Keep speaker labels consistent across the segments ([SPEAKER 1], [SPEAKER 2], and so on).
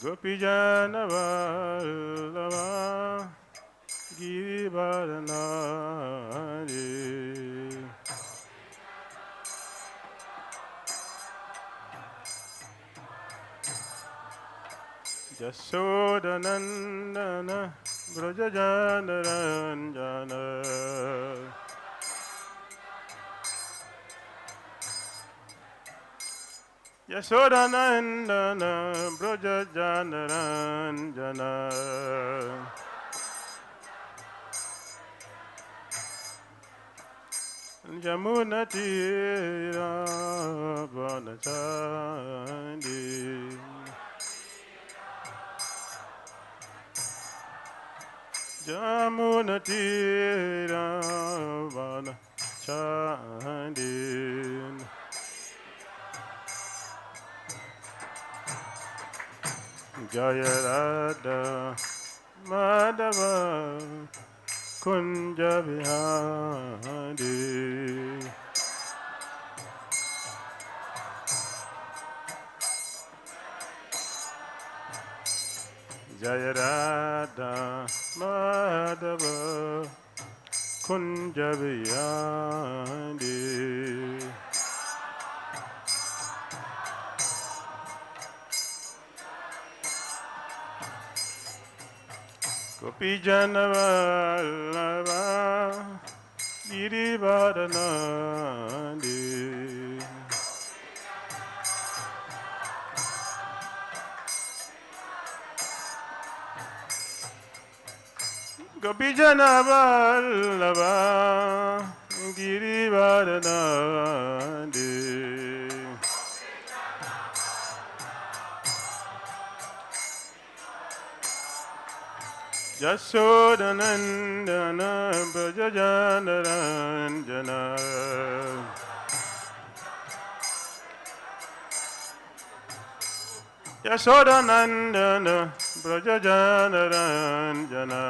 [SPEAKER 1] Gopijana Vallabha Girivaranari Jasodanandana Brajajanaranjana Yasodanandana Brajajanaranjana Jamunatira Vanachandi Jamunatira Vanachandi Jaya Radha Madhava Kunja Vihari Jaya Radha Madhava Kunja Vihari Gopijana Vallabha Girivaranandi Gopijana Vallabha Girivaranandi Jasodanandana Brajajanaranjana Yasodanandana Brajajanaranjana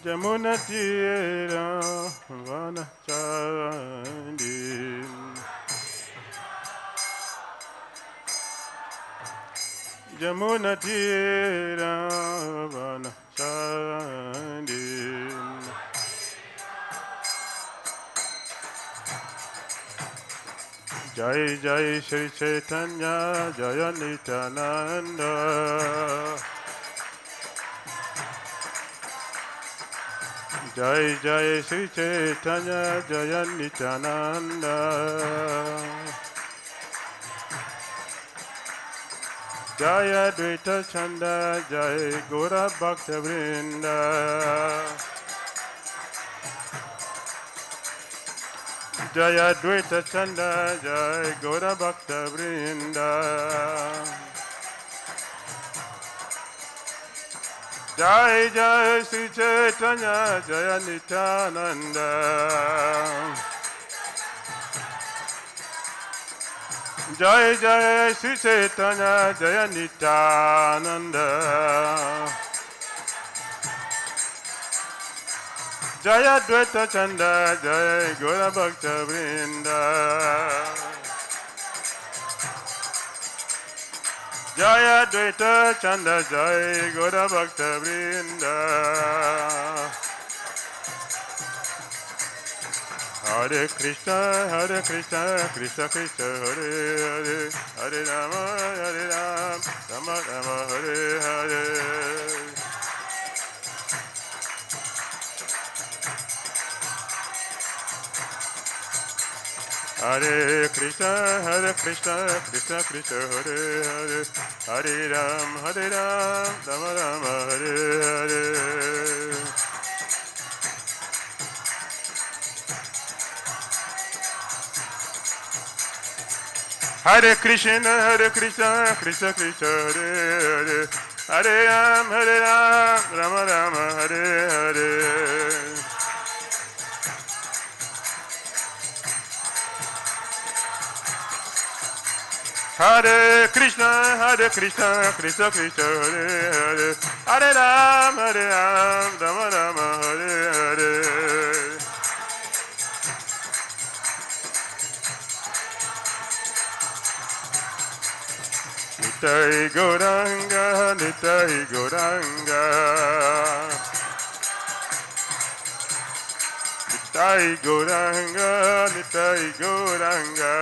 [SPEAKER 1] Jamunatira Vanachandi Jamunatira Vanachandi Jai Jai Shri Chaitanya Jaya Nityananda Jai Jai Shri Chaitanya Jaya Nityananda Jaya Dvaita Chanda Jai Gora Bhakta Vrinda Jaya Dvaita Chanda Jai Gora Bhakta Vrinda Jai Jai Sri Chaitanya Jaya Nityananda Jai Jai Sri Chaitanya Jaya Nityananda Jaya Dvaita Chanda Jaya Gora Bhakta Vrinda Jaya Dvaita Chanda Jaya Gora Bhakta Vrinda Hare Krishna, Krishna Krishna, Hare Hare, Hare Rama, Rama Rama, Hare Hare. Hare Krishna, Krishna Krishna, Hare Hare, Hare Rama, Rama Rama, Hare Hare. Hare Krishna, Krishna Krishna, Hare Hare, Hare Rama, Rama Rama, Hare Hare. Hare Krishna, Krishna Krishna, Hare Hare, Hare Rama, Rama Rama, Hare Hare. Nitai Gauranga, Nitai Gauranga. Nitai Gauranga, Nitai Gauranga.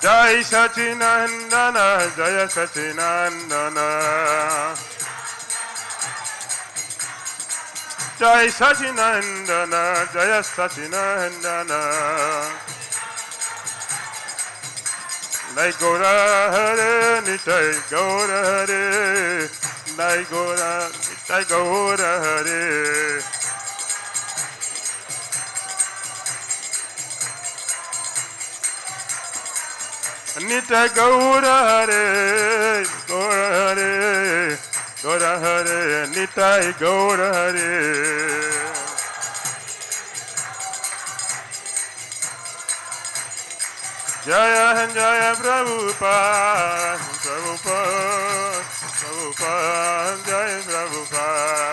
[SPEAKER 1] Jai Sachinandana, Jaya Sachinandana. Jai Sachinandana, Jaya Sachinandana. Nai Gora Hare, Nitai Gora Hare. Nai Gora, Nitai Gora Hare. Nitai Gaura Hare, Gaura Hare, Gaura Hare, Nitai Gaura Hare. Jaya Jaya Prabhupada, Prabhupada, Prabhupada, Jaya Prabhupada.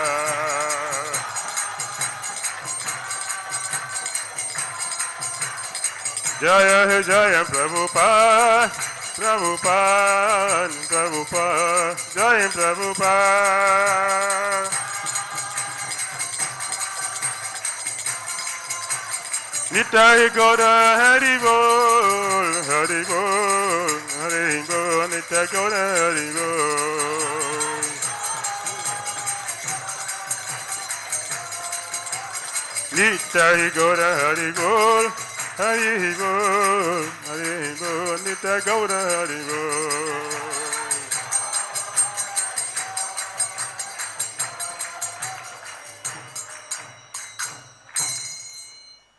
[SPEAKER 1] Jaya Jaya Prabhupada, Prabhupada, Prabhupada, Jaya Prabhupada. Nitai Gaura Hari Bol, Hari Bol, Hari Bol, Nitai Gaura Hari Bol. Nitai Gaura Hari Bol, Hari Bol, Hari Bol, Nitai Gaura Hari Bol.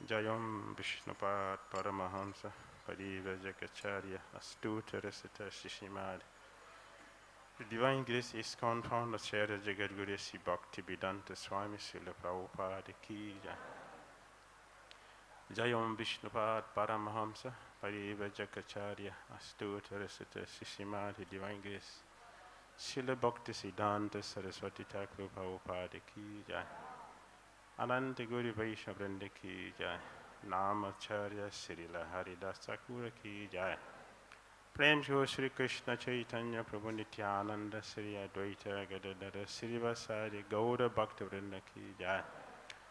[SPEAKER 1] Jayam Vishnupad Paramahamsa Parivrajacharya Astuta Resita Shishimad. The Divine Grace iskcon founder Sri Jagadguru Sri Bhakti Dhira Swami Srila Prabhupada Ki Jai. Jayam Vishnupad Paramahamsa Parivrajacharya Astuta Resita Shishimad. The Divine Grace Srila Bhakti Siddhanta Saraswati Thakur Prabhupada Ki Jai. Ananta Guru Vaishnava Vrinda Ki Jai. Naam Acharya Srila Haridas Thakur Ki Jai. Prem Shri Shri Krishna Chaitanya Prabhu Nityananda Sri Advaita Gadadara Srivasadi Gaura Bhakta Vrinda Ki Jai.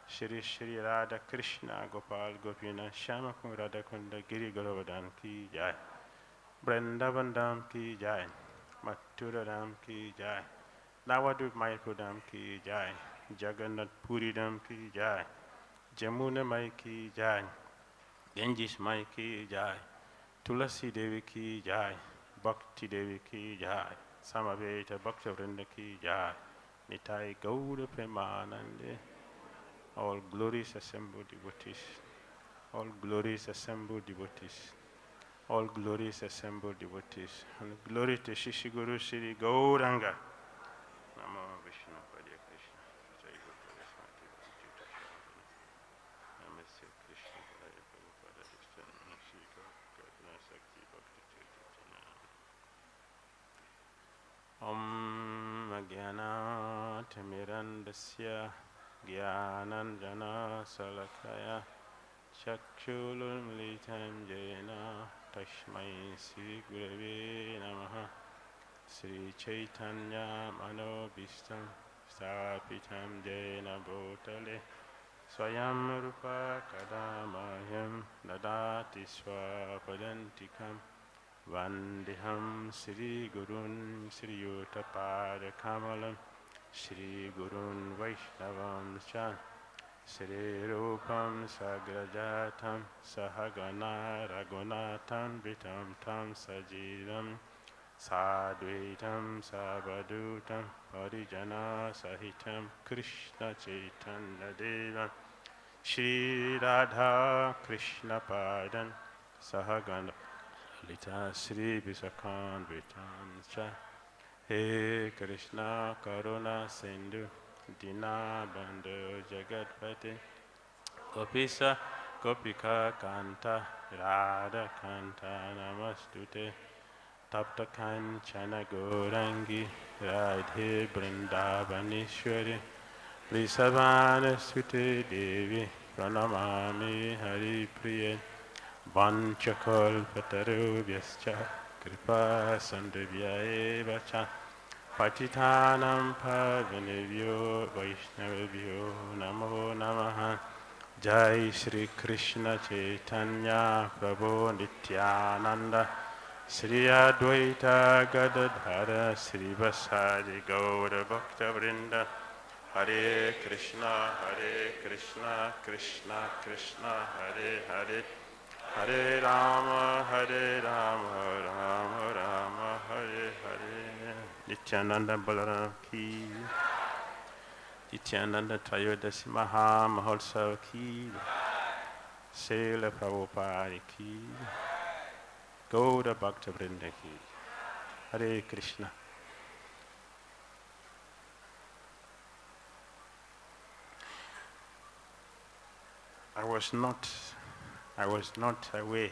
[SPEAKER 1] Shri Shri Radha Krishna Gopal Gopina Shyamakun Radha Kunda Giri Garavadhan Ki Jai. Vrindavan Dham Ki Jai. Mathura Dham Ki Jai. Navadvip Mayapur Dham Ki Jai. Jagannath Puri Dham Ki Jai. Jamuna Mai Ki Jai. Ganges Mai Ki Jai. Tulasi Devi Ki Jai. Bhakti Devi Ki Jai. Samaveta Bhakta Vrinda Ki Jai. Nitai Gaura Premanande. All glories assembled devotees. All glories assembled devotees. All glories assembled devotees. And glory to Shishi Guru Shri Gauranga. Namo Vishnu Padya Krishna. Jai Guru Namaste Krishna Padaya Prabhupada Dishana Shri Karna Sakti Bhakti Chaitanya. Om Agyanat Mirandasya Gyananjana Salakaya Chakshulun Militam Jena Tashmai Sri Gurave Namaha. Sri Chaitanya Manobhistam Stapitam Jena Bhutale Swayam Rupa Kadamayam Dadati Swapadantikam Vandiham Sri Gurun Sri Yuttapada Kamalam Sri Gurun Vaishnavam Cha Sri Rupam Sagrajatam Sahagana Ragunatam Vitam Tam Sajiram Sadvaitam Savadutam Parijana Sahitam Krishna Chaitanya Deva Shri Radha Krishna Padan Sahagana Lita Sri Visakan Vitam Cha He Krishna Karuna Sindhu Dina Bandhu Jagatpati Gopisa Gopika Kanta Radha Kanta Namastute Tapta Kanchana Gaurangi Radhe Vrindavaneshwari Vrisavana Sute Devi Pranamami Hari Priya Vanchakalpatarubhyascha kripa sandhya cha patitanam pavanebhyo vaishnavibhyo namo namaha. Jai Shri Krishna Chaitanya Prabhu Nityananda Sri Advaita Gadadhara Sri Vasadi Gaura Bhakta Vrinda. Hare Krishna Krishna Krishna Hare Hare, Hare Rama Rama Rama Hare Hare. Nityananda Balaram Ki, Nityananda Trayodasi Maha Mahotsav Ki, Srila Prabhupada Ki, Gaura Bhakta Vrinda Ki. Hare Krishna. I was not aware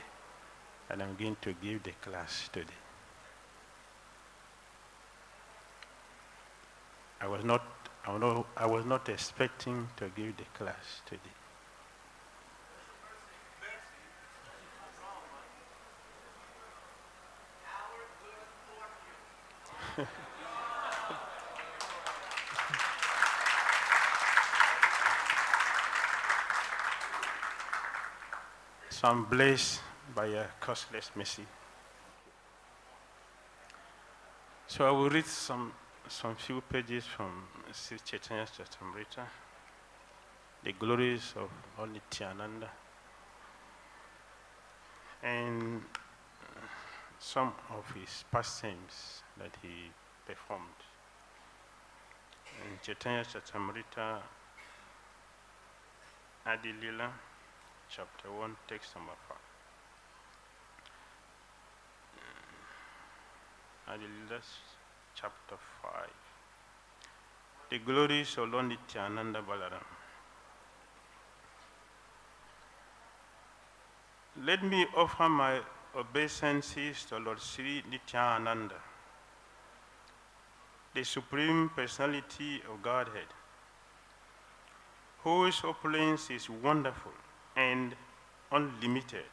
[SPEAKER 1] that I'm going to give the class today. I was not expecting to give the class today. So I'm blessed by a causeless mercy. So I will read some few pages from Sri Chaitanya Charitamrita, the glories of Lord Nityananda, and some of his pastimes that he performed. In Chaitanya Charitamrita, Adi Lila, Chapter 1, text number 5. Adilila, Chapter 5. The glories of Lord Nityananda Balaram. Let me offer my obeisances to Lord Sri Nityananda, the Supreme Personality of Godhead, whose opulence is wonderful and unlimited.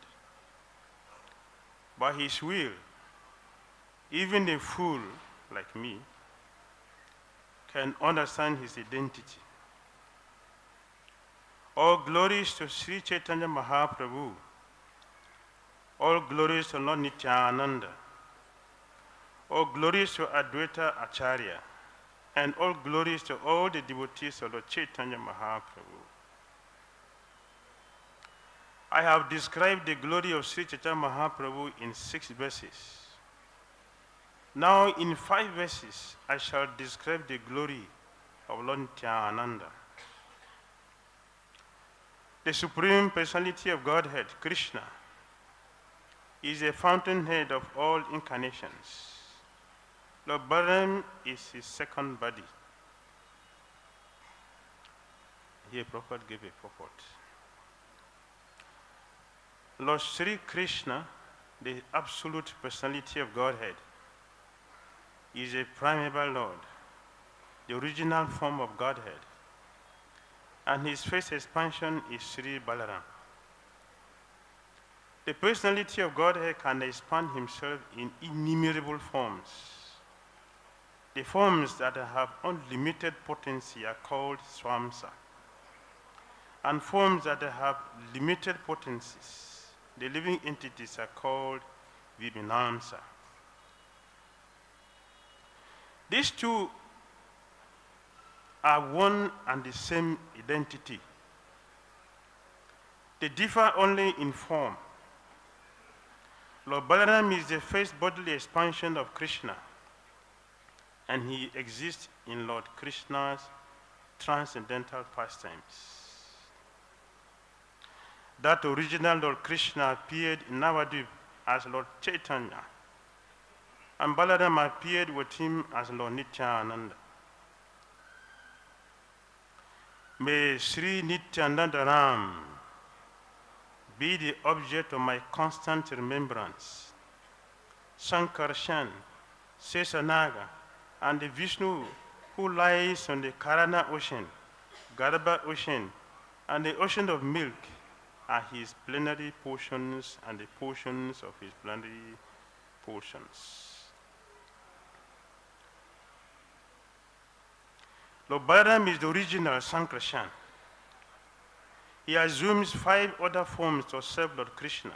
[SPEAKER 1] By his will, even a fool like me can understand his identity. All glories to Sri Chaitanya Mahaprabhu, all glories to Lord Nityananda, all glories to Advaita Acharya, and all glories to all the devotees of Lord Chaitanya Mahaprabhu. I have described the glory of Sri Chaitanya Mahaprabhu in 6 verses. Now in 5 verses, I shall describe the glory of Lord Nityananda. The Supreme Personality of Godhead, Krishna, is a fountainhead of all incarnations. Lord Balaram is his second body. Here Prabhupada gave a purport. Lord Sri Krishna, the absolute personality of Godhead, is a primeval Lord, the original form of Godhead, and his first expansion is Sri Balaram. The personality of Godhead can expand himself in innumerable forms. The forms that have unlimited potency are called swamsa, and forms that have limited potencies, the living entities, are called vivinamsa. These two are one and the same identity. They differ only in form. Lord Balaram is the first bodily expansion of Krishna, and he exists in Lord Krishna's transcendental pastimes. That original Lord Krishna appeared in Navadvip as Lord Chaitanya, and Balaram appeared with him as Lord Nityananda. May Sri Nityananda Ram be the object of my constant remembrance. Sankarshan, Sesanaga, and the Vishnu who lies on the Karana ocean, Garbha ocean, and the ocean of milk, are his plenary portions and the portions of his plenary portions. Lord Balaram is the original Sankarshan. He assumes 5 other forms to serve Lord Krishna.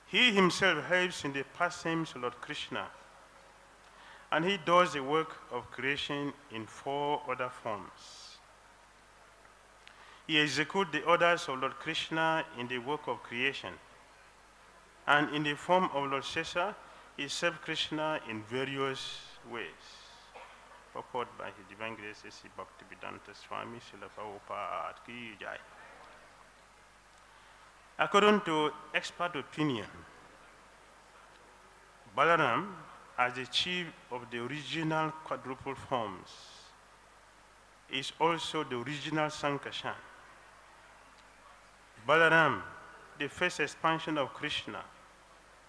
[SPEAKER 1] He himself helps in the pastimes of Lord Krishna, and he does the work of creation in 4 other forms. He executes the orders of Lord Krishna in the work of creation, and in the form of Lord Sesa, he serves Krishna in various ways. Purport by His Divine Grace A.C. Bhakti Dhira Swami Maharaj. According to expert opinion, Balaram, as the chief of the original quadruple forms, is also the original Sankarshan. Balaram, the first expansion of Krishna,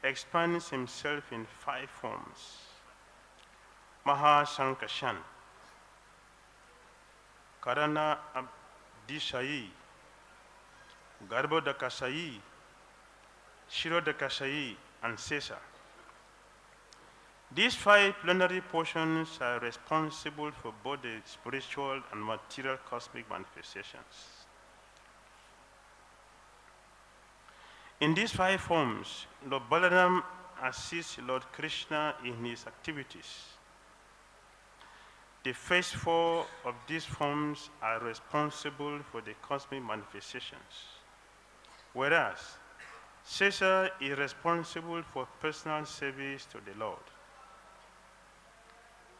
[SPEAKER 1] expands himself in 5 forms. Mahasankarshan, Karana Abdishayi, Garbhodakasayi, Shirodakasayi, and Sesa. These 5 plenary portions are responsible for both the spiritual and material cosmic manifestations. In these 5 forms, Lord Balaram assists Lord Krishna in his activities. The first 4 of these forms are responsible for the cosmic manifestations, whereas Sesa is responsible for personal service to the Lord.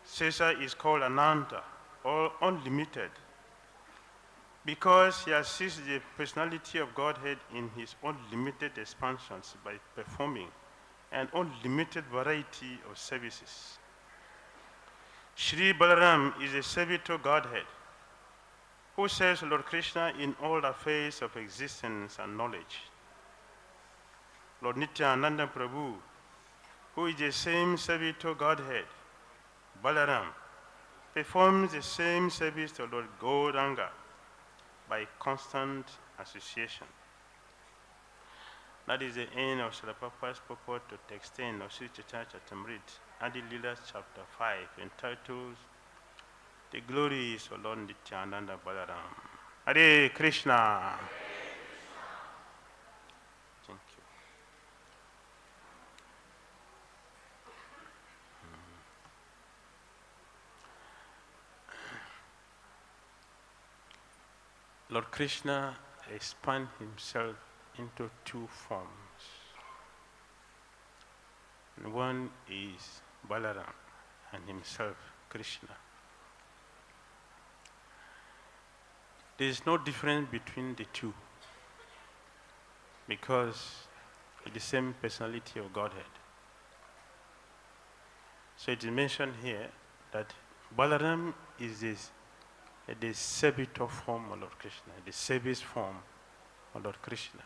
[SPEAKER 1] Sesa is called Ananta, or unlimited, because he assists the personality of Godhead in his unlimited expansions by performing an unlimited variety of services. Shri Balaram is a servitor Godhead who serves Lord Krishna in all affairs of existence and knowledge. Lord Nityananda Prabhu, who is the same servitor Godhead, Balaram, performs the same service to Lord Gauranga by constant association. That is the end of Srila Prabhupada's purport to text 10 of Sri Chaitanya Charitamrita, Adi Leela chapter 5, entitled The Glories of Lord Nityananda Balaram. Hare Krishna. Thank you. Lord Krishna expands himself into 2 forms. And one is Balaram and himself, Krishna. There is no difference between the 2 because it's the same personality of Godhead. So it is mentioned here that Balaram is the servitor form of Lord Krishna, the service form of Lord Krishna.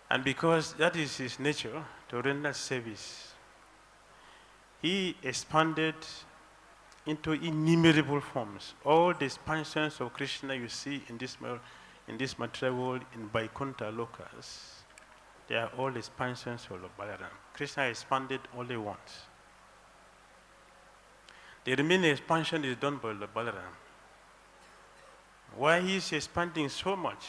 [SPEAKER 1] And because that is his nature, to render service, he expanded into innumerable forms. All the expansions of Krishna you see in this material world, in Vaikuntha lokas, they are all expansions of Lord Balaram. Krishna expanded only once. The remaining expansion is done by Lord Balaram. Why he is expanding so much?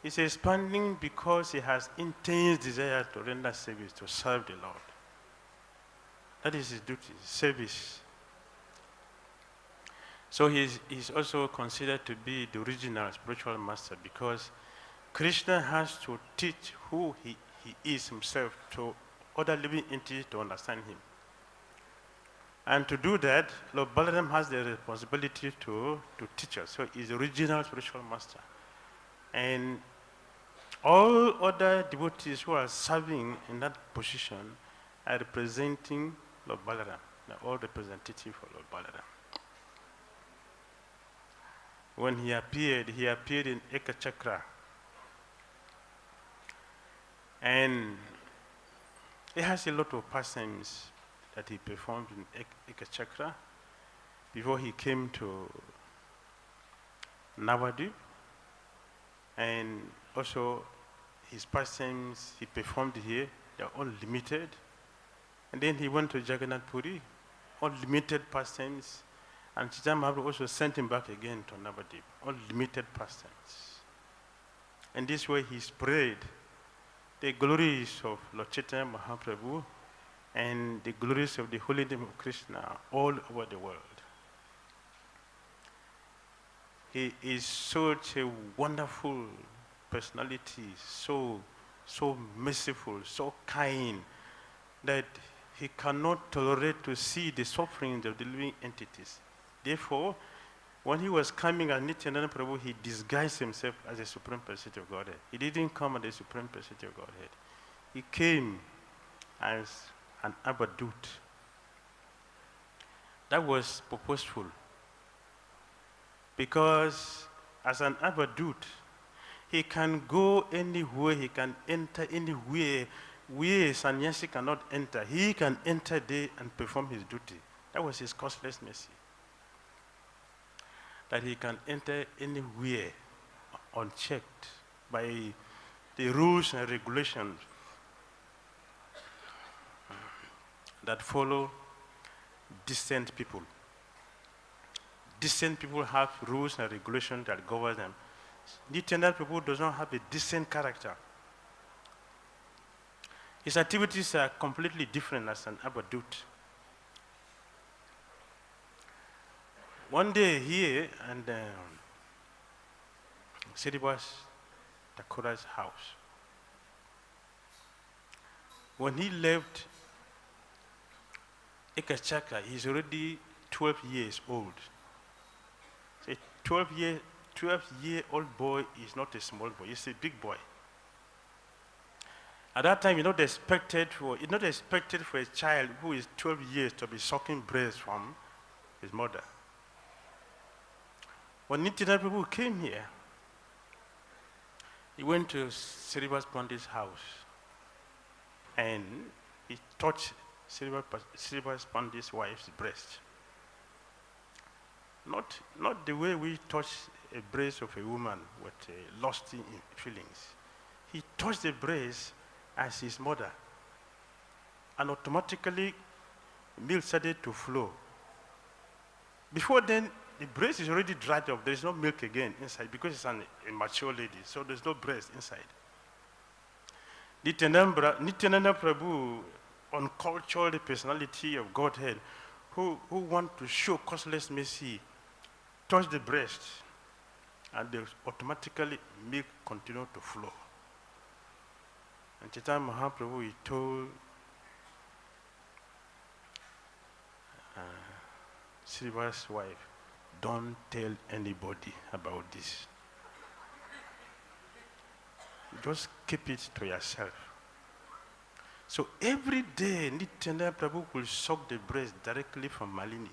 [SPEAKER 1] He's expanding because he has intense desire to render service, to serve the Lord. That is his duty, service. So he's also considered to be the original spiritual master because Krishna has to teach who he is himself to other living entities to understand him. And to do that, Lord Balaram has the responsibility to teach us. So he's the original spiritual master. And all other devotees who are serving in that position are representing Lord Balaram. They're all representative of Lord Balaram. When he appeared in Ekachakra. And he has a lot of pastimes that he performed in Ekachakra before he came to Navadvip, and also his pastimes he performed here, they are all limited. And then he went to Jagannath Puri, all limited pastimes. And Chaitanya Mahaprabhu also sent him back again to Navadvip, all limited pastimes. And this way he spread the glories of Lord Chaitanya Mahaprabhu and the glories of the holy name of Krishna all over the world. He is such a wonderful personality, so merciful, so kind, that he cannot tolerate to see the sufferings of the living entities. Therefore, when he was coming as Nityananda Prabhu, he disguised himself as a Supreme Personality of Godhead. He didn't come as the Supreme Personality of Godhead. He came as an Abadut. That was purposeful. Because as an Abadut, he can go anywhere, he can enter anywhere where sannyasi cannot enter. He can enter there and perform his duty. That was his costless mercy. That he can enter anywhere unchecked by the rules and regulations that follow decent people. Decent people have rules and regulations that govern them. Nityananda Prabhu does not have a decent character. His activities are completely different as an Abadut. One day here, and Sridivas Thakur's house, when he left Ekachaka, he's already 12 years old. So a 12-year-old boy is not a small boy, he's a big boy. At that time, it's not expected for a child who is 12 years to be sucking breast from his mother. When Nityananda Prabhu came here, he went to Sridivas Pandit's house and he touched Sridivas Pandit's wife's breast. Not the way we touch a breast of a woman with lusty feelings. He touched the breast as his mother, and automatically milk started to flow. Before then, the breast is already dried up. There is no milk again inside because it's a mature lady, so there's no breast inside. Nityananda Prabhu, uncultured personality of Godhead, who want to show costless mercy, touch the breast, and automatically milk continued to flow. And Chaitanya Mahaprabhu, he told Sridivas' wife, don't tell anybody about this. Just keep it to yourself. So every day, Nityananda Prabhu will suck the breast directly from Malini.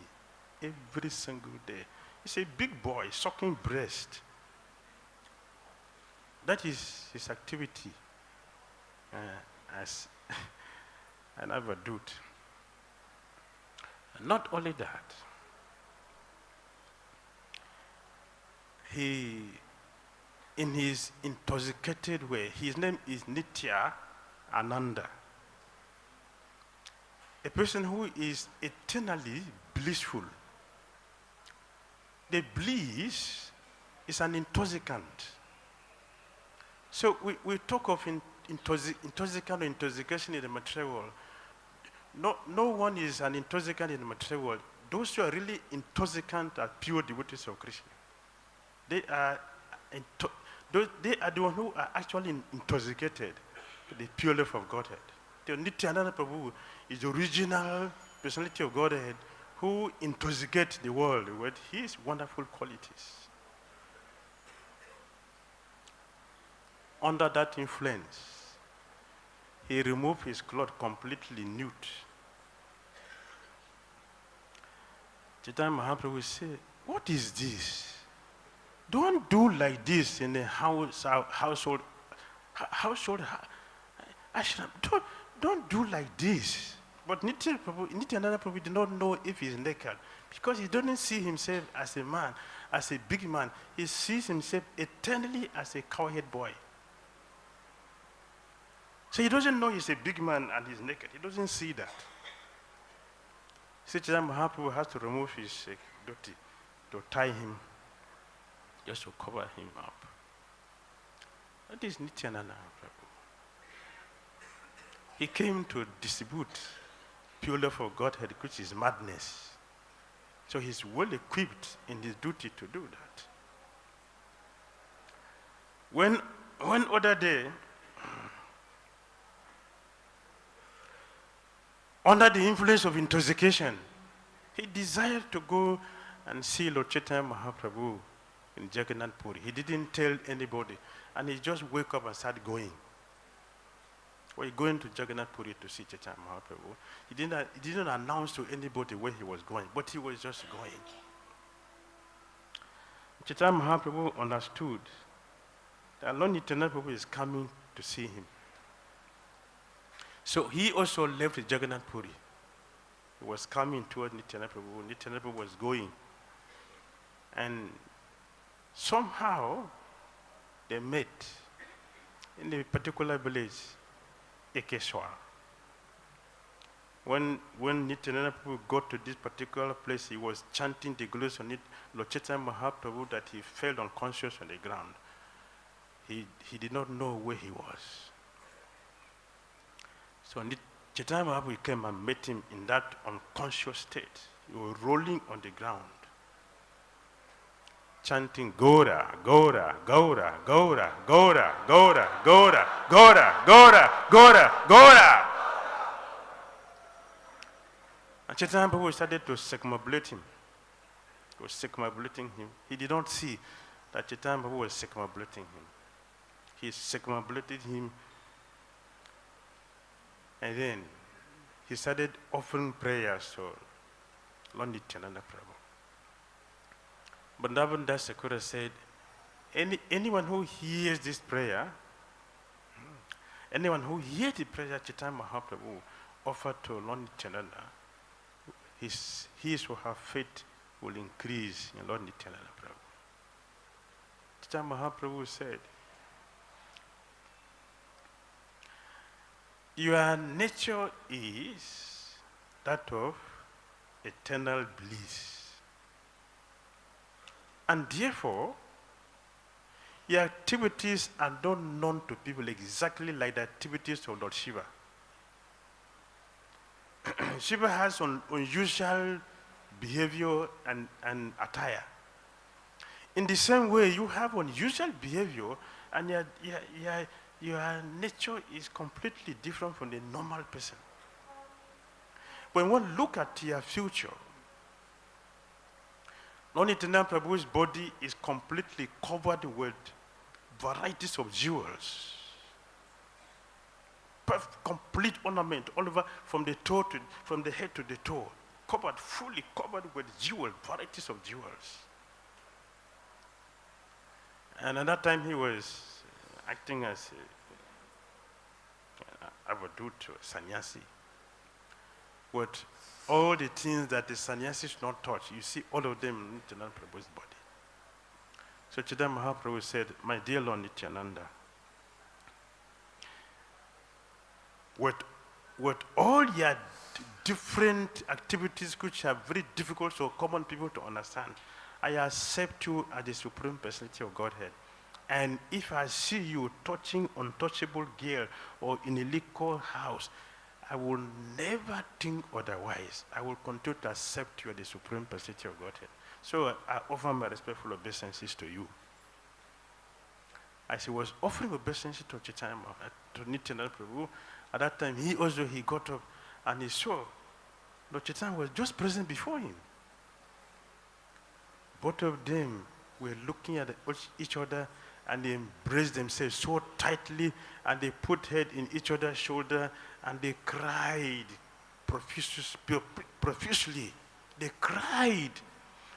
[SPEAKER 1] Every single day. He's a big boy, sucking breast. That is his activity as an Abadut. Not only that, he, in his intoxicated way, his name is Nitya Ananda. A person who is eternally blissful. The bliss is an intoxicant. So we talk of intoxicant or intoxication in the material world. No one is an intoxicant in the material world. Those who are really intoxicant are pure devotees of Krishna. They are the ones who are actually intoxicated with the pure love of Godhead. The Nityananda Prabhu is the original personality of Godhead who intoxicates the world with his wonderful qualities. Under that influence, he removed his clothes completely nude. Chaitanya Mahaprabhu said, what is this? Don't do like this in a household ashram. Don't do like this. But Nityananda Prabhu did not know if he's naked because he doesn't see himself as a man. as a big man. He sees himself eternally as a cowhead boy. So he doesn't know he's a big man and he's naked. He doesn't see that. Chaitanya Mahaprabhu has to remove his dhoti to tie him, just to cover him up. That is Nityananda Prabhu. He came to distribute purely for Godhead, which is madness. So he's well equipped in his duty to do that. When other day, under the influence of intoxication, he desired to go and see Lord Chaitanya Mahaprabhu in Jagannath Puri. He didn't tell anybody, and he just woke up and started going. Well, going to Jagannath Puri to see Chaitanya Mahaprabhu. He didn't announce to anybody where he was going, but he was just going. Chaitanya Mahaprabhu understood that Lord Nityananda Prabhu is coming to see him. So he also left Jagannath Puri. He was coming toward Nityananda Prabhu. Nityananda Prabhu was going. And somehow they met in a particular village, Ekeshwar. When Nityananda Prabhu got to this particular place, he was chanting the glories on it, Lord Chaitanya Mahaprabhu, that he fell unconscious on the ground. He did not know where he was. So Chaitanya Mahaprabhu came and met him in that unconscious state. He was rolling on the ground, chanting Gora, Gora, Gora, Gora, Gora, Gora, Gora, Gora, Gora, Gora, Gora. And Chaitanya Mahaprabhu started to circumambulate him. He was circumambulating him. He did not see that Chaitanya Mahaprabhu was circumambulating him. He circumambulated him, and then he started offering prayers to Lord Nityananda Prabhu. But Navanda Sakura said, anyone who hears this prayer, anyone who hears the prayer Chaitanya Mahaprabhu offered to Lord Nityananda, his or her faith will increase in Lord Nityananda Prabhu. Chaitanya Mahaprabhu said, your nature is that of eternal bliss. And therefore, your activities are not known to people exactly like the activities of Lord Shiva. Shiva has unusual behavior and attire. In the same way, you have unusual behavior, and your nature is completely different from the normal person. When one look at your future, Lord Nityananda Prabhu's body is completely covered with varieties of jewels. Complete ornament all over from the head to the toe, fully covered with jewels, varieties of jewels. And at that time he was acting as a avadut, sannyasi. With all the things that the sannyasi should not touch, you see all of them in Nityananda Prabhu's body. So Chaitanya Mahaprabhu said, my dear Lord Nityananda, with all your different activities which are very difficult for common people to understand, I accept you as the Supreme Personality of Godhead. And if I see you touching untouchable girl or in a liquor house, I will never think otherwise. I will continue to accept you as the Supreme Personality of Godhead. So I offer my respectful obeisances to you. As he was offering obeisances to Chaitanya Mahaprabhu, to Nityananda Prabhu, at that time he got up and he saw Lord Chaitanya was just present before him. Both of them were looking at each other, and they embraced themselves so tightly, and they put head in each other's shoulder, and they cried profusely. They cried.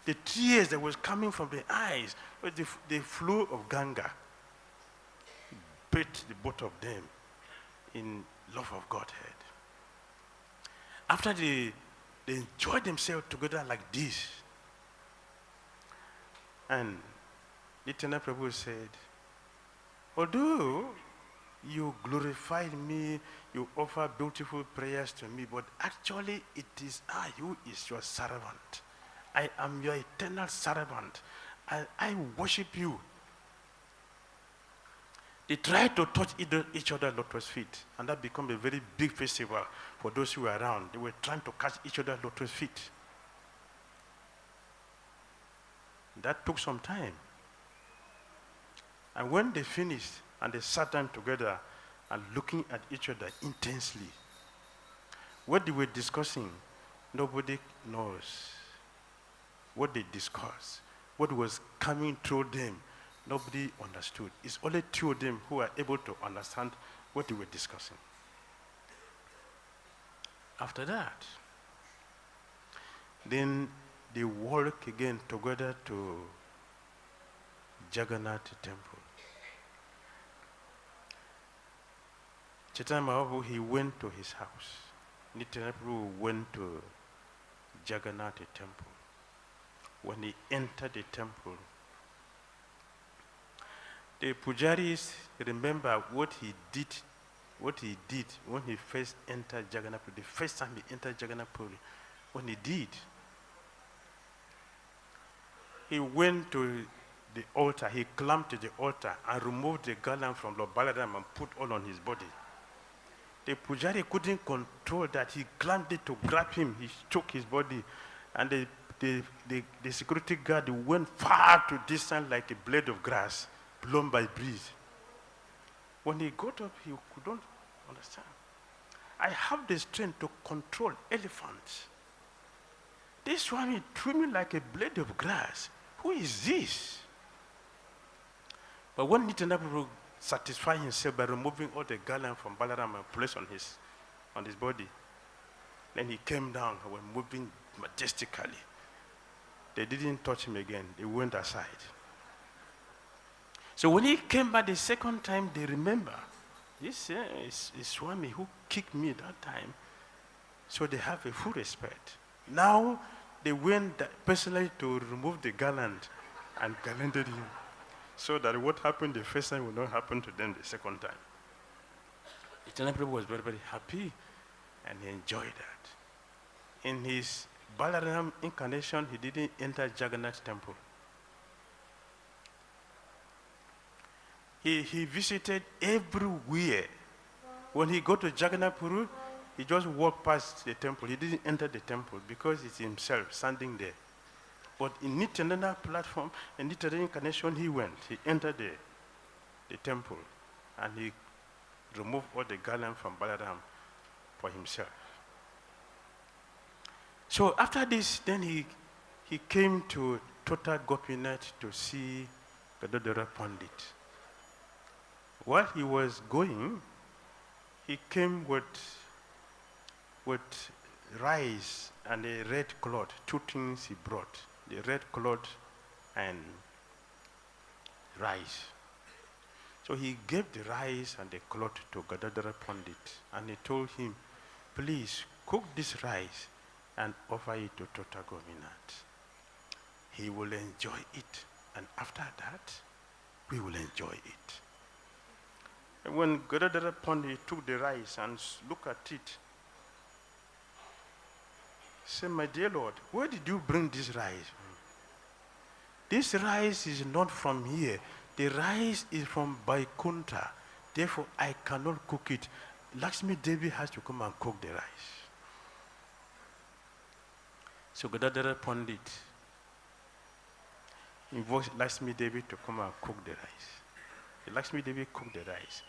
[SPEAKER 1] The tears that was coming from their eyes, the flow of Ganga, bathed the both of them in love of Godhead. After they enjoyed themselves together like this, And Nityananda Prabhu said, although you glorified me, you offer beautiful prayers to me, but actually it is I who is your servant. I am your eternal servant. I worship you. They tried to touch each other lotus feet, and that became a very big festival for those who were around. They were trying to catch each other lotus feet. That took some time. And when they finished and they sat down together and looking at each other intensely, what they were discussing, nobody knows. What they discussed, what was coming through them, nobody understood. It's only two of them who are able to understand what they were discussing. After that, then they walk again together to Jagannath temple. Chaitanya Mahaprabhu, he went to his house. Nityananda Prabhu went to Jagannath temple. When he entered the temple, the pujaris remember what he did when he first entered Jagannath. The first time he entered Jagannath, when he did, he went to the altar, he climbed to the altar and removed the garland from Lord Balaram and put all on his body. The pujari couldn't control that. He climbed it to grab him. He shook his body, and the security guard went far to distance like a blade of grass blown by breeze. When he got up, he couldn't understand. I have the strength to control elephants. This Swami threw me like a blade of grass. Who is this? But when Nityananda Prabhu satisfied himself by removing all the garland from Balaram and placed on his body, then he came down and was moving majestically. They didn't touch him again. They went aside. So when he came back the second time, they remember, this is Swami who kicked me that time. So they have a full respect. Now they went personally to remove the garland and garlanded him, so that what happened the first time will not happen to them the second time. Nityananda Prabhu was very, very happy, and he enjoyed that. In his Balaram incarnation, he didn't enter Jagannath temple. He visited everywhere. When he got to Jagannath Puri, he just walked past the temple. He didn't enter the temple because it's himself standing there. But in Nityananda platform, in Nityananda incarnation, he went. He entered the temple, and he removed all the garland from Balaram for himself. So after this, then he came to Tota Gopinath to see Gadadhara Pandit. While he was going, he came with rice and a red cloth, two things he brought, the red cloth and rice. So he gave the rice and the cloth to Gadadhara Pandit, and he told him, please cook this rice and offer it to Tota Gopinath. He will enjoy it, and after that, we will enjoy it. And when Gadadhara Pandit took the rice and looked at it, said, my dear Lord, where did you bring this rice? This rice is not from here. The rice is from Vaikuntha. Therefore, I cannot cook it. Lakshmi Devi has to come and cook the rice. So Gadadhara Pandit invokes Lakshmi Devi to come and cook the rice. Lakshmi Devi cooked the rice.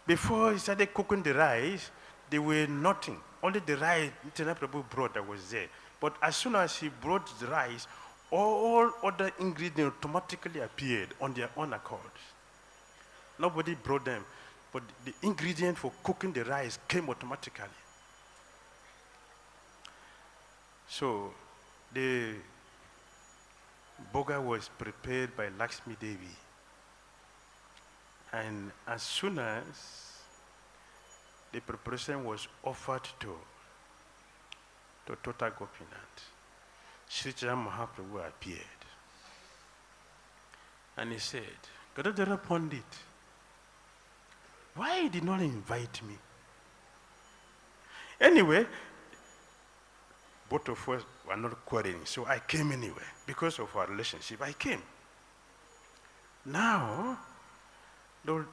[SPEAKER 1] Before he started cooking the rice, there were nothing. Only the rice Nityananda Prabhu brought that was there. But as soon as he brought the rice, all other ingredients automatically appeared on their own accord. Nobody brought them, but the ingredient for cooking the rice came automatically. So the boga was prepared by Lakshmi Devi. And as soon as the preparation was offered to Tota Gopinath, Sri Chaitanya Mahaprabhu appeared. And he said, Gadadhara Pandit, why did not invite me? Anyway, both of us were not quarreling, so I came anyway. Because of our relationship, I came. Now, Lord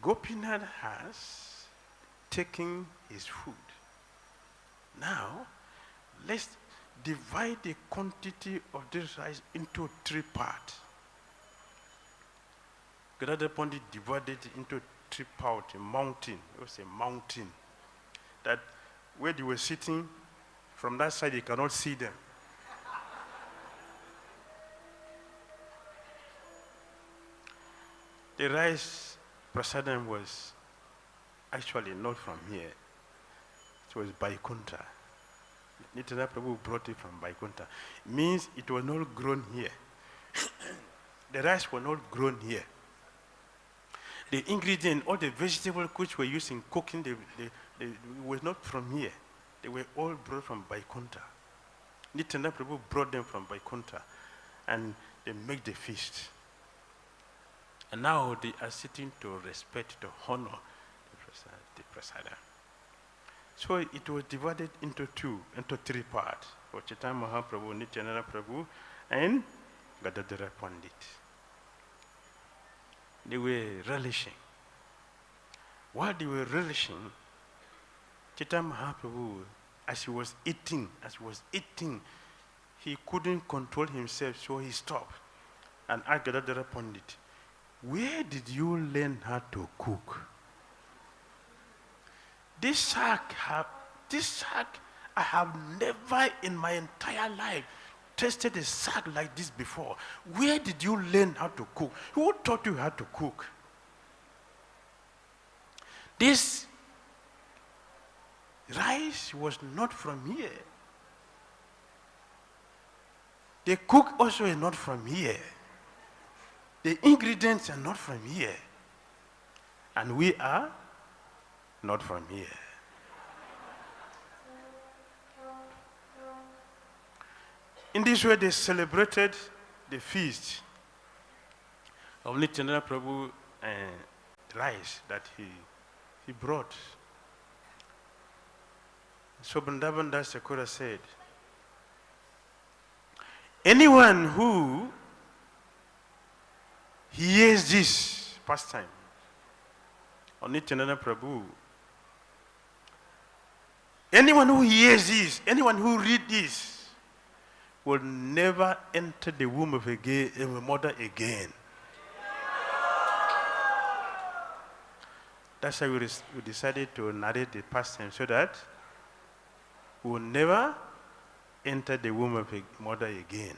[SPEAKER 1] Gopinath has taken his food. Now, let's divide the quantity of this rice into 3 parts. Gadadhara Pandit divided it into 3 parts, a mountain. It was a mountain. That where they were sitting, from that side you cannot see them. The rice prasadam was actually not from here. It was Baikunta. Nityananda Prabhu brought it from Baikunta. Means it was not grown here. The rice was not grown here. The ingredient, all the vegetables which were used in cooking, they were not from here. They were all brought from Baikunta. Nityananda Prabhu brought them from Baikunta, and they make the feast. And now they are sitting to respect, to honor the prasada. So it was divided into 3 parts. For Chaitanya Mahaprabhu, Nityananda Prabhu, and Gadadhara Pandit. They were relishing. While they were relishing, Chaitanya Mahaprabhu, as he was eating, he couldn't control himself, so he stopped and asked Gadadhara Pandit, where did you learn how to cook? This sack, I have never in my entire life tasted a sack like this before. Where did you learn how to cook? Who taught you how to cook? This rice was not from here. The cook also is not from here. The ingredients are not from here. And we are not from here. In this way, they celebrated the feast of Nityananda Prabhu and rice that he brought. So Vrindavan Das Thakur said, anyone who hears this pastime of Nityananda Prabhu, anyone who hears this, anyone who reads this, will never enter the womb of a mother again. That's why we decided to narrate the pastime, so that we will never enter the womb of a mother again.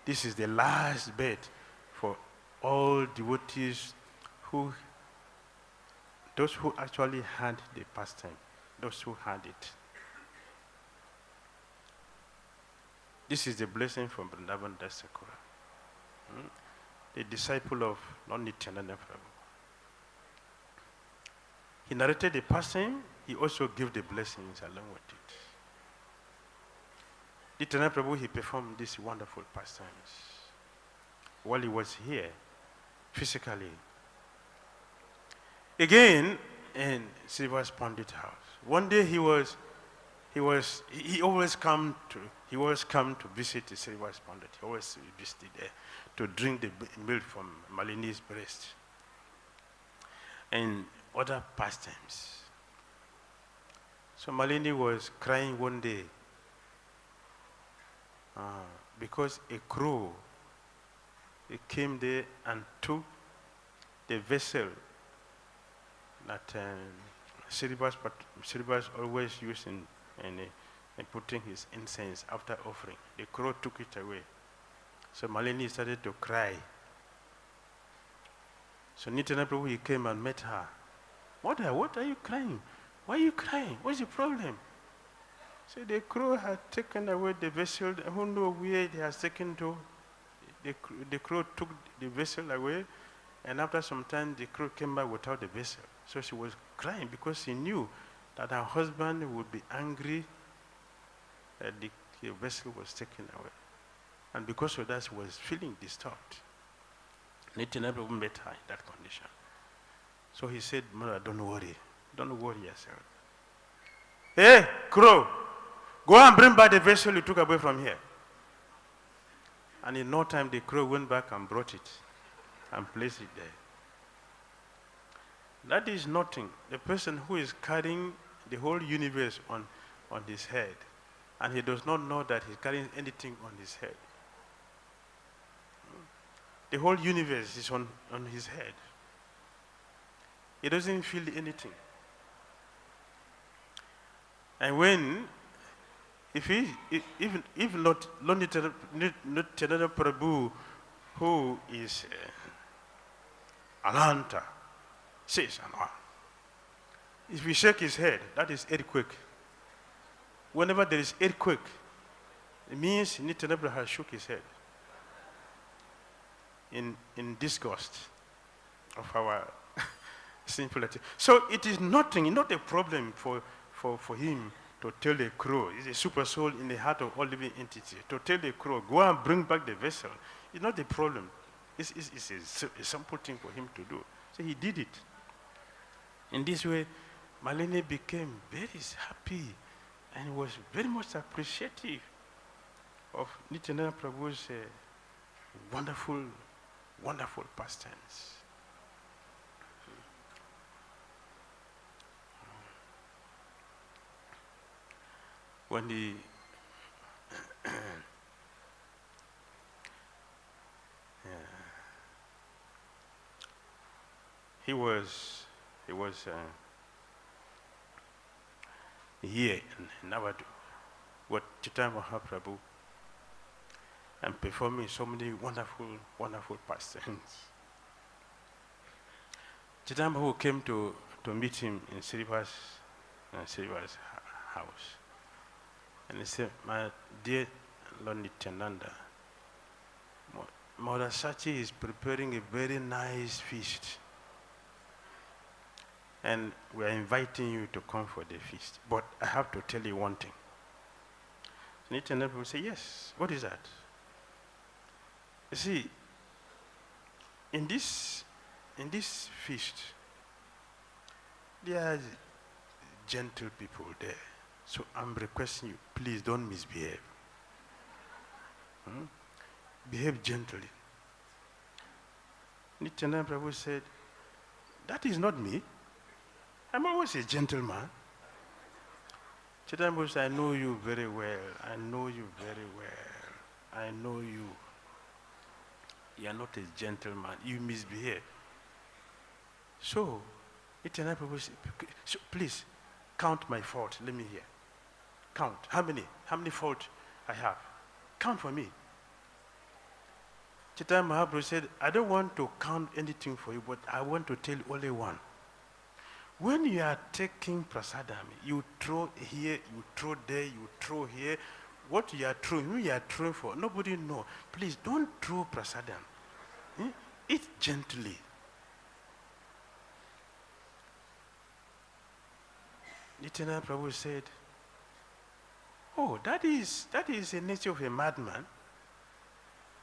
[SPEAKER 1] This is the last bet for all devotees those who actually had the pastime, those who had it. This is the blessing from Vrindavan Das Thakur, the disciple of Lord Nityananda Prabhu. He narrated the pastime, he also gave the blessings along with it. Nityananda Prabhu, he performed these wonderful pastimes while he was here, physically. Again, in Srivas Pandit house. One day he always come to visit the Srivas Pandit. He always visited there to drink the milk from Malini's breast and other pastimes. So Malini was crying one day because a crow came there and took the vessel that Srivas always used in putting his incense after offering. The crow took it away. So Malini started to cry. So Nityananda Prabhu, he came and met her. What are you crying? Why are you crying? What's the problem? So the crow had taken away the vessel. Who knows where it has taken to? The crow took the vessel away, and after some time, the crow came back without the vessel. So she was crying because she knew that her husband would be angry that the vessel was taken away. And because of that, she was feeling disturbed. Nityananda Prabhu met her in that condition. So he said, Mother, don't worry yourself. Hey, crow, go and bring back the vessel you took away from here. And in no time, the crow went back and brought it and placed it there. That is nothing. The person who is carrying the whole universe on his head, and he does not know that he's carrying anything on his head. The whole universe is on his head. He doesn't feel anything. And if not Nityananda Prabhu, who is Ananta, says, if we shake his head, that is earthquake. Whenever there is earthquake, it means Nityananda has shook his head in disgust of our sinfulity. So it is nothing, not a problem for him to tell the crow. He's a super soul in the heart of all living entities. To tell the crow, go and bring back the vessel, it's not a problem. It's a simple thing for him to do. So he did it. In this way, Malini became very happy and was very much appreciative of Nityananda Prabhu's wonderful, wonderful pastimes. When he was here in Navadu with Chaitanya Mahaprabhu and performing so many wonderful, wonderful pastimes. Chaitanya Mahaprabhu came to meet him in Sriva's house. And he said, my dear Lord Nityananda, Mother Sachi is preparing a very nice feast. And we are inviting you to come for the feast. But I have to tell you one thing. Nityananda will say, yes, what is that? You see, in this feast, there are gentle people there. So I'm requesting you, please don't misbehave. Behave gently. Nityananda Prabhu said, that is not me. I'm always a gentleman. Chaitanya Prabhu said, I know you very well. I know you very well. I know you. You are not a gentleman. You misbehave. So, Nityananda Prabhu said, so please, count my fault. Let me hear. Count. How many faults I have? Count for me. Chaitanya Mahaprabhu said, I don't want to count anything for you, but I want to tell you only one. When you are taking prasadam, you throw here, you throw there, you throw here. What you are throwing, who you are throwing for, nobody knows. Please don't throw prasadam. Eat gently. Nityananda Prabhu said, oh, that is the nature of a madman.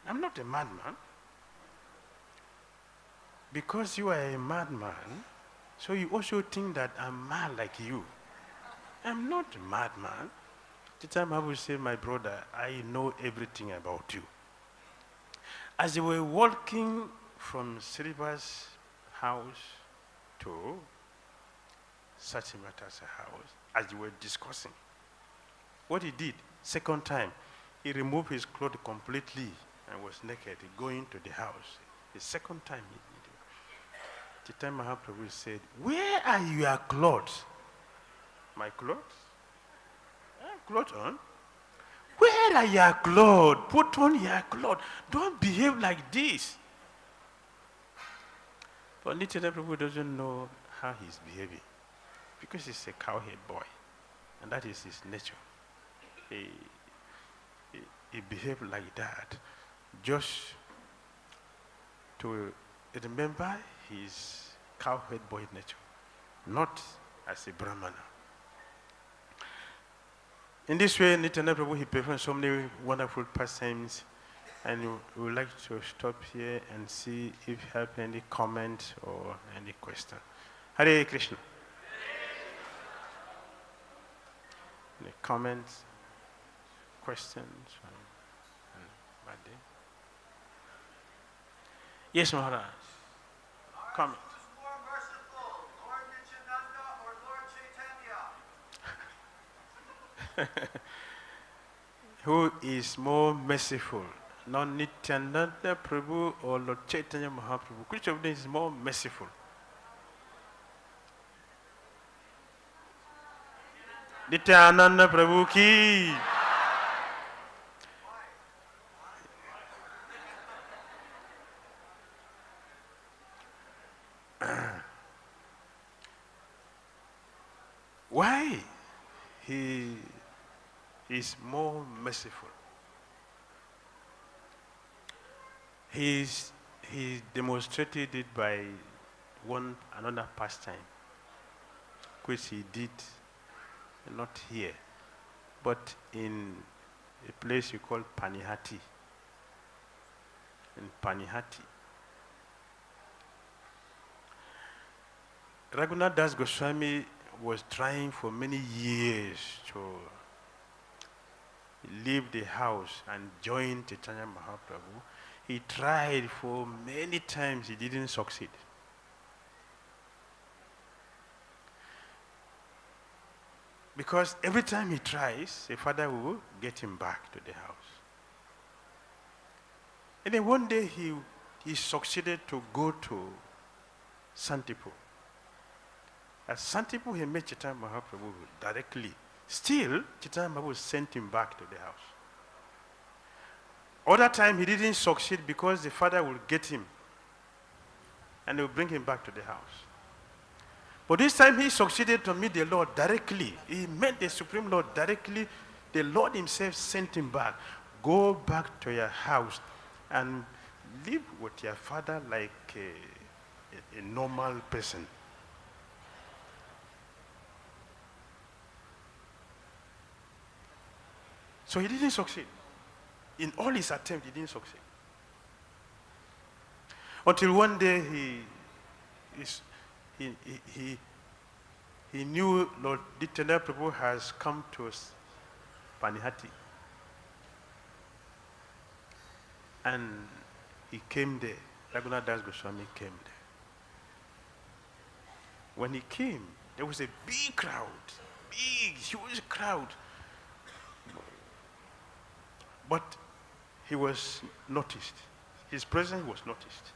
[SPEAKER 1] I'm not a madman. Because you are a madman, so you also think that I'm mad like you. I'm not a madman. The time I will say, my brother, I know everything about you. As they were walking from Sriva's house to Sachimata's house, as they were discussing, what he did, second time, he removed his clothes completely and was naked, going to the house. The second time he did it. The time Mahaprabhu said, where are your clothes? My clothes? Clothes on? Where are your clothes? Put on your clothes. Don't behave like this. But Nityananda Prabhu doesn't know how he's behaving because he's a cowhead boy, and that is his nature. He behaved like that just to remember his cowhead boy nature, not as a Brahmana. In this way, Nityananda Prabhu, he performed so many wonderful pastimes And we would like to stop here and see if you have any comment or any question. Hare Krishna. Any comments, questions? Yes, Maharaj. Comment.
[SPEAKER 2] Who's more merciful, Lord Nityananda or Lord Chaitanya?
[SPEAKER 1] Who is more merciful, Lord Nityananda Prabhu or Lord Chaitanya Mahaprabhu? Which of them is more merciful? Nityananda Prabhu ki. Why he is more merciful? He demonstrated it by another pastime, which he did not here, but in a place you call Panihati. In Panihati, Raghunath Das Goswami was trying for many years to leave the house and join Chaitanya Mahaprabhu. He tried for many times, he didn't succeed. Because every time he tries, the father will get him back to the house. And then one day he succeeded to go to Santipu. At Santipu, he met Chaitanya Mahaprabhu directly. Still, Chaitanya Mahaprabhu sent him back to the house. Other time, he didn't succeed because the father will get him and they will bring him back to the house. But this time, he succeeded to meet the Lord directly. He met the Supreme Lord directly. The Lord himself sent him back. Go back to your house and live with your father like a normal person. So he didn't succeed. In all his attempts, he didn't succeed. Until one day he knew Lord Nityananda Prabhu has come to Panihati. And he came there. Raghunath Das Goswami came there. When he came, there was a big crowd, big, huge crowd. But he was noticed. His presence was noticed.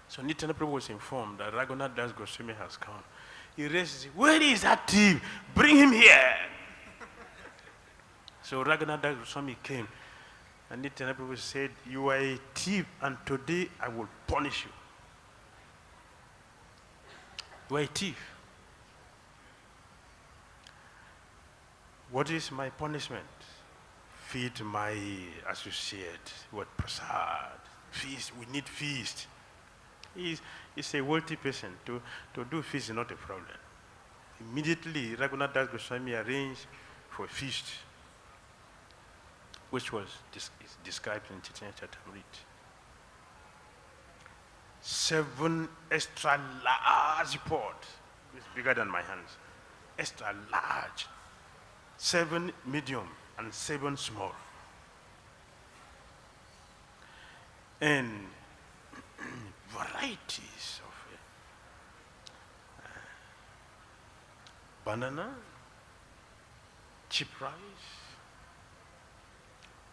[SPEAKER 1] So Nityananda Prabhu was informed that Raghunath Das Goswami has come. He raised his hand, where is that thief? Bring him here. So Raghunath Das Goswami came. And Nityananda Prabhu said, you are a thief and today I will punish you. You are a thief. What is my punishment? Feed my associate with prasad. Feast, we need feast. He's a wealthy person. To do feast is not a problem. Immediately, Raghunath Das Goswami arranged for a feast, which was described in Chaitanya Charitamrita. 7 extra large pots, it's bigger than my hands, extra large, 7 medium, and 7 small. And varieties of banana, cheap rice,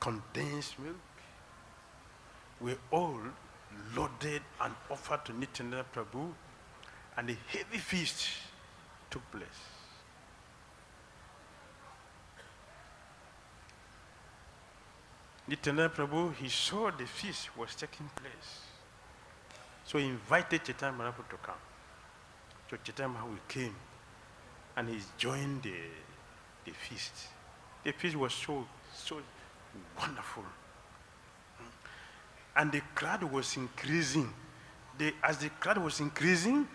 [SPEAKER 1] condensed milk, were all loaded and offered to Nityananda Prabhu, and a heavy feast took place. Nityananda Prabhu, he saw the feast was taking place. So he invited Chaitanya Mahaprabhu to come. So Chaitanya Mahaprabhu came and he joined the feast. The feast was so wonderful. And the crowd was increasing. As the crowd was increasing,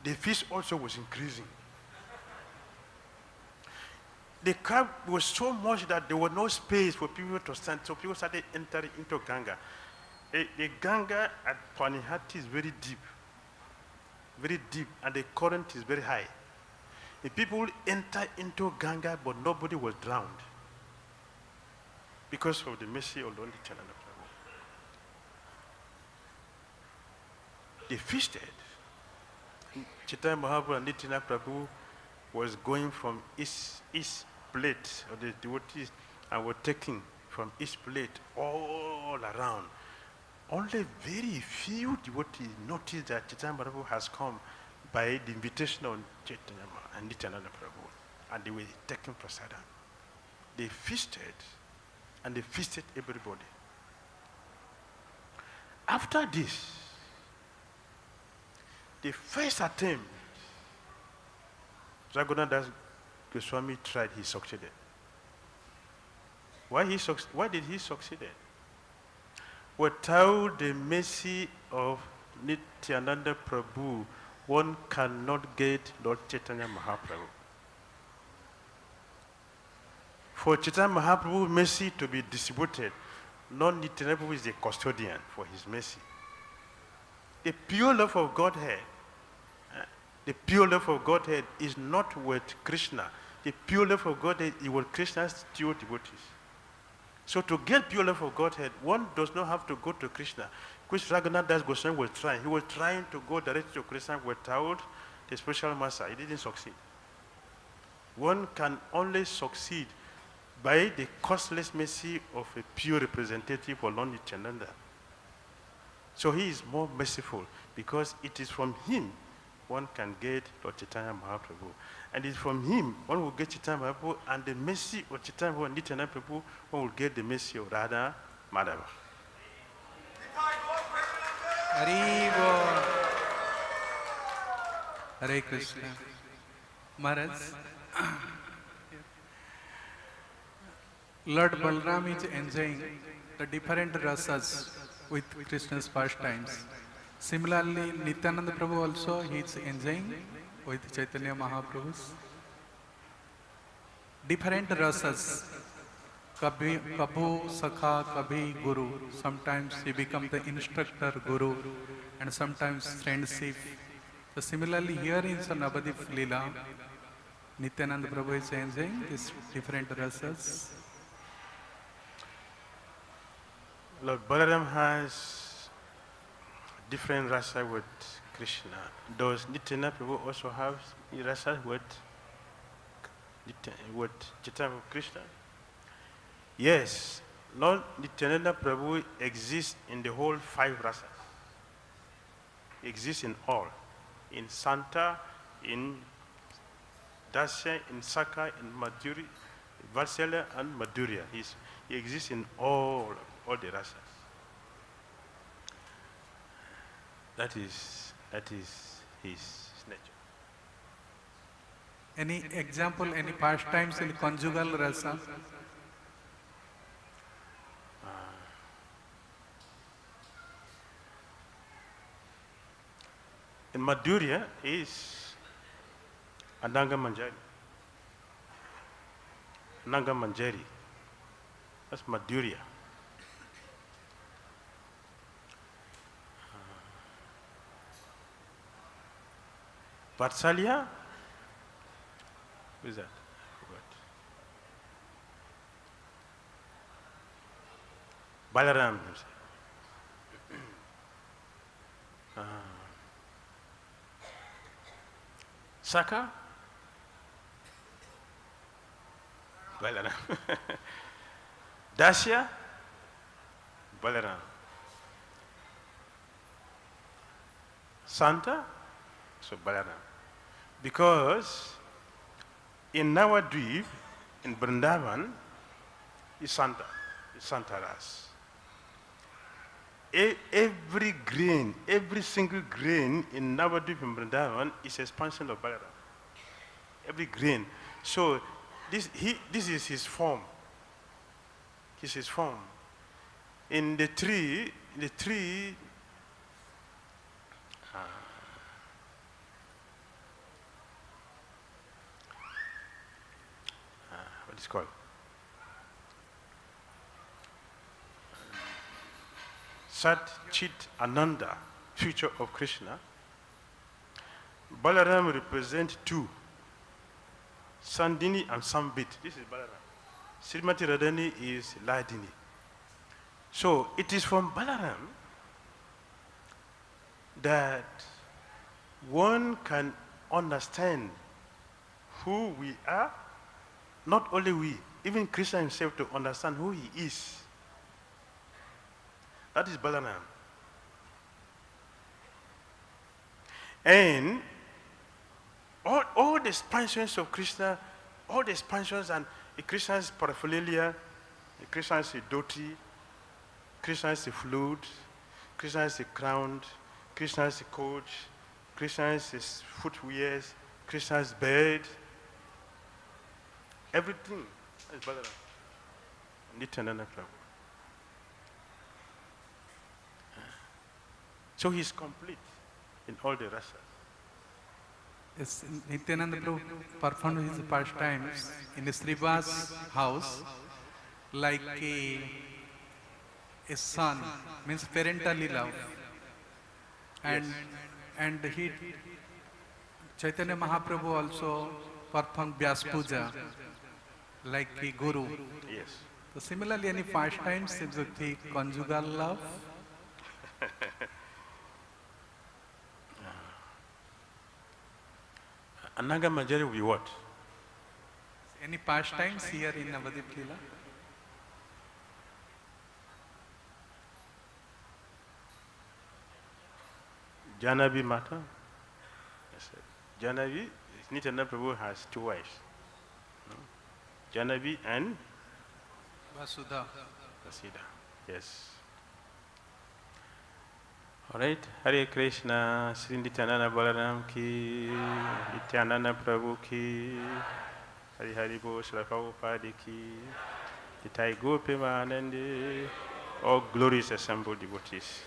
[SPEAKER 1] the feast also was increasing. the crowd was so much that there was no space for people to stand, so people started entering into Ganga. The Ganga at Panihati is very deep, and the current is very high. The people entered into Ganga, but nobody was drowned because of the mercy of Lord Nityananda Prabhu. They feasted. Chaitanya Mahaprabhu and Nityananda Prabhu was going from each plate of the devotees and were taking from each plate all around. Only very few devotees noticed that Chaitanya Mahaprabhu has come by the invitation of Chaitanya and Nityananda Prabhu, and they were taking prasadam. They feasted, and they feasted everybody. After this, the first attempt, Jagannath Swami tried, he succeeded. Why did he succeed? Without the mercy of Nityananda Prabhu, one cannot get Lord Chaitanya Mahaprabhu. For Chaitanya Mahaprabhu's mercy to be distributed, Lord Nityananda Prabhu is the custodian for his mercy. The pure love of Godhead, is not with Krishna. The pure love of Godhead is with Krishna's pure devotees. So to get pure love of Godhead, one does not have to go to Krishna. Which Raghunath Goswami was trying. He was trying to go directly to Krishna without the special master. He didn't succeed. One can only succeed by the costless mercy of a pure representative of Lord Nityananda. So he is more merciful because it is from him one can get Lord Chaitanya Mahaprabhu. And it's from him one will get Chaitanya Mahaprabhu, and the mercy of Chaitanya Mahaprabhu and Nityananda Prabhu, one will get the mercy of Radha Madhava.
[SPEAKER 3] Hare Hare Krishna. Maharaj, Lord Balram is enjoying the different rasas with Krishna's pastimes. Similarly, Nityananda Prabhu also he is enjoying with Chaitanya Mahaprabhu's different rasas. Kabhu Sakha, Kabhi Guru. Sometimes he becomes the instructor, Guru, and sometimes friendship. So similarly, here in Navadip Leela, Nityananda Prabhu is enjoying these different rasas.
[SPEAKER 1] Lord Balaram has different rasa with Krishna. Does Nityananda Prabhu also have rasa with Chaitanya Krishna? Yes, Lord Nityananda Prabhu exists in the whole 5 rasas. He exists in all. In Santa, in Dasya, in Saka, in Madhuri, Vatsala, and Madhurya. He exists in all the rasas. That is his nature.
[SPEAKER 3] Any example, any pastimes in conjugal rasa?
[SPEAKER 1] In Madhurya is Ananga Manjari. Ananga Manjari. That's Madhurya. Vatsalya? Who is that? I forgot. Balaram himself. Saka? Balaram. Dasya? Balaram. Santa? So Balaram. Because in Navadvip, in Vrindavan, is Santa. Is Santaras. Every grain, every single grain in Navadvip and Vrindavan is expansion of Balaram. Every grain. So this is his form. This is his form. In the tree, it is called. Sat Chit Ananda, future of Krishna. Balaram represents two, Sandini and Sambit. This is Balaram. Srimati Radhani is Ladini. So it is from Balaram that one can understand who we are, not only we, even Krishna himself to understand who he is. That is Balaram. And all the expansions of Krishna, all the expansions and Krishna's paraphernalia, Krishna is a dhoti, Krishna is a flute, Krishna is a crown, Krishna is a coach, Krishna is his footwears, Krishna is bed, everything is Balaram. Nityananda Katha. So he is complete in all the rasas.
[SPEAKER 3] Yes, Nityananda Prabhu performed his pastimes in the Sriva's house like a son, means parentally love. And
[SPEAKER 1] Yes.
[SPEAKER 3] and he, Chaitanya Mahaprabhu also performed Vyas Puja like a guru.
[SPEAKER 1] Yes.
[SPEAKER 3] So similarly, any pastimes seems to be conjugal love.
[SPEAKER 1] Anaga Manjari will be what?
[SPEAKER 3] Any pastimes here in Navadip Leela?
[SPEAKER 1] Janavi Mata? Yes, sir. Janavi, Nityananda Prabhu has two wives. No? Janavi and
[SPEAKER 3] Vasudha.
[SPEAKER 1] Vasudha. Yes. All right. Hare Krishna, Sri Nityananda Balaram ki, Nityananda Prabhu ki, Hari Hari Bo Srila Prabhupada ki, Nitai Gopi Mahanandi, all glorious assembled devotees.